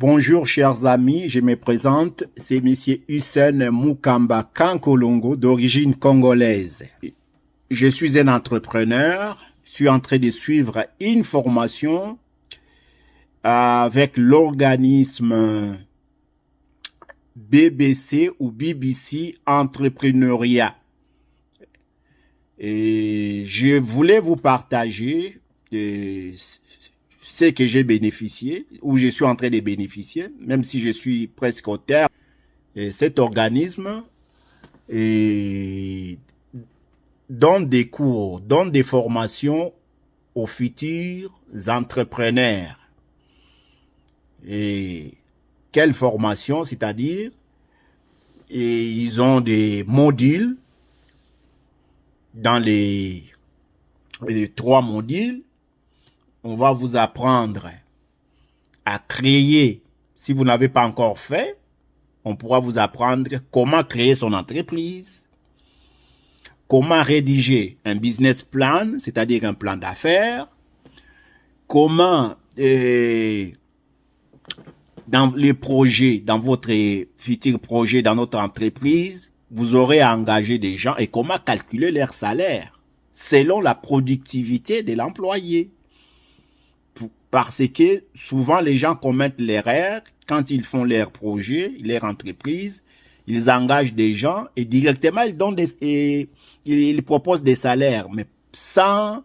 Bonjour chers amis, je me présente, c'est Monsieur Hussein Mukamba Kankolongo d'origine congolaise. Je suis un entrepreneur, je suis en train de suivre une formation avec l'organisme BBC ou BBC Entrepreneuriat. Et je voulais vous partager ce que j'ai bénéficié, ou je suis en train de bénéficier, même si je suis presque au terme. Et cet organisme donne des cours, donne des formations aux futurs entrepreneurs. Et quelle formation? C'est-à-dire, ils ont des modules dans les 3 modules. On va vous apprendre à créer, si vous n'avez pas encore fait, on pourra vous apprendre comment créer son entreprise, comment rédiger un business plan, c'est-à-dire un plan d'affaires, comment dans les projets, dans votre futur projet, dans notre entreprise, vous aurez à engager des gens et comment calculer leur salaire selon la productivité de l'employé. Parce que souvent les gens commettent l'erreur quand ils font leur projet, leur entreprise, ils engagent des gens et directement ils proposent des salaires, mais sans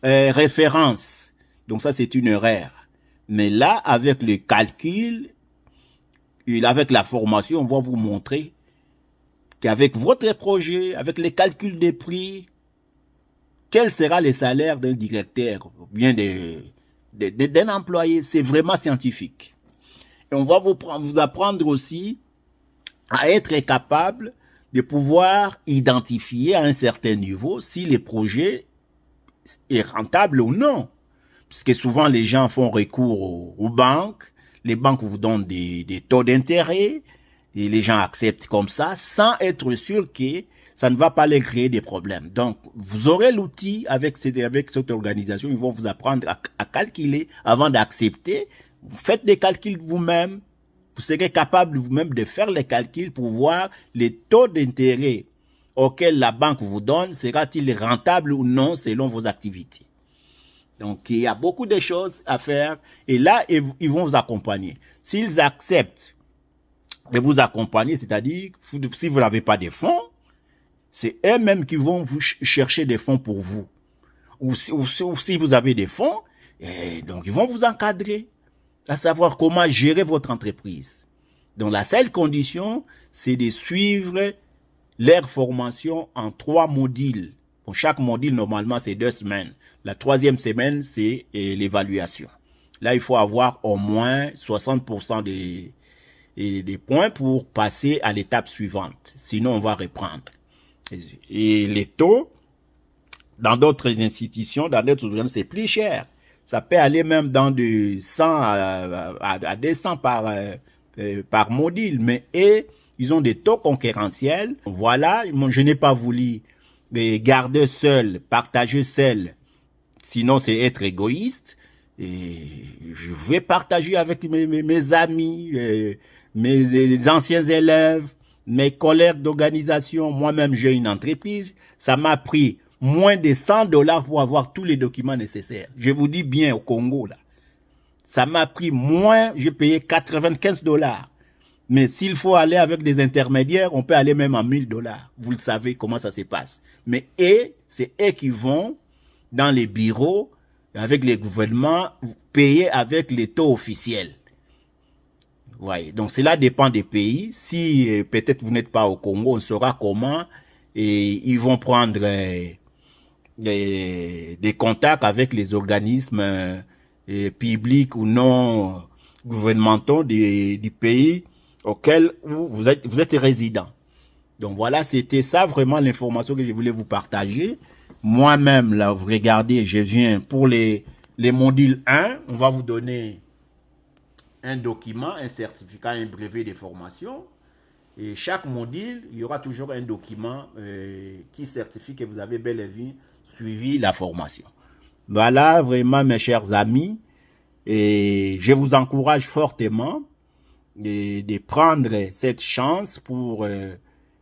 référence. Donc ça c'est une erreur. Mais là, avec le calcul, et avec la formation, on va vous montrer qu'avec votre projet, avec les calculs des prix, quel sera le salaire d'un directeur, ou bien d'un employé. C'est vraiment scientifique. Et on va vous apprendre aussi à être capable de pouvoir identifier à un certain niveau si le projet est rentable ou non. Parce que souvent les gens font recours aux banques, les banques vous donnent des taux d'intérêt, et les gens acceptent comme ça, sans être sûr que ça ne va pas les créer des problèmes. Donc, vous aurez l'outil avec cette organisation, ils vont vous apprendre à calculer avant d'accepter. Vous faites des calculs vous-même, vous serez capable vous-même de faire les calculs pour voir les taux d'intérêt auxquels la banque vous donne, sera-t-il rentable ou non selon vos activités. Donc, il y a beaucoup de choses à faire et là, ils vont vous accompagner. S'ils acceptent de vous accompagner, c'est-à-dire, si vous n'avez pas de fonds, c'est eux-mêmes qui vont vous chercher des fonds pour vous. Ou si vous avez des fonds, donc ils vont vous encadrer, à savoir comment gérer votre entreprise. Donc la seule condition, c'est de suivre leur formation en 3 modules. Pour chaque module, normalement, c'est 2 semaines. La 3e semaine, c'est l'évaluation. Là, il faut avoir au moins 60% des points pour passer à l'étape suivante. Sinon, on va reprendre. Et les taux, dans d'autres institutions, dans d'autres organismes, c'est plus cher. Ça peut aller même dans de 100 à 200 par module. Mais ils ont des taux concurrentiels. Voilà, je n'ai pas voulu garder seul, partager seul. Sinon, c'est être égoïste. Et je vais partager avec mes amis, mes anciens élèves, mes collègues d'organisation. Moi-même, j'ai une entreprise. Ça m'a pris moins de $100 pour avoir tous les documents nécessaires. Je vous dis bien au Congo, là. Ça m'a pris moins, j'ai payé $95. Mais s'il faut aller avec des intermédiaires, on peut aller même à $1000. Vous le savez comment ça se passe. Mais c'est eux qui vont dans les bureaux, avec les gouvernements, payer avec les taux officiels. Ouais, donc cela dépend des pays. Si peut-être vous n'êtes pas au Congo, on saura comment et ils vont prendre des contacts avec les organismes publics ou non gouvernementaux du pays auquel vous êtes résident. Donc voilà, c'était ça vraiment l'information que je voulais vous partager. Moi-même, là, vous regardez, je viens pour les modules 1, on va vous donner un document, un certificat, un brevet de formation. Et chaque module, il y aura toujours un document qui certifie que vous avez bel et bien suivi la formation. Voilà, vraiment, mes chers amis. Et je vous encourage fortement de prendre cette chance pour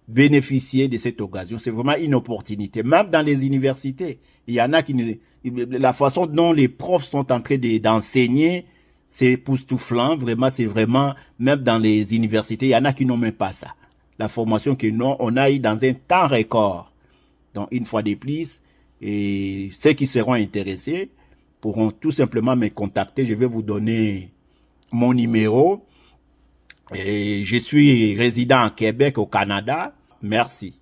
bénéficier de cette occasion. C'est vraiment une opportunité. Même dans les universités, il y en a qui ne... La façon dont les profs sont en train d'enseigner, c'est époustouflant. Vraiment, c'est vraiment... Même dans les universités, il y en a qui n'ont même pas ça. La formation que nous, on a eu dans un temps record. Donc, une fois de plus, et ceux qui seront intéressés pourront tout simplement me contacter. Je vais vous donner mon numéro. Et je suis résident à Québec, au Canada. Merci.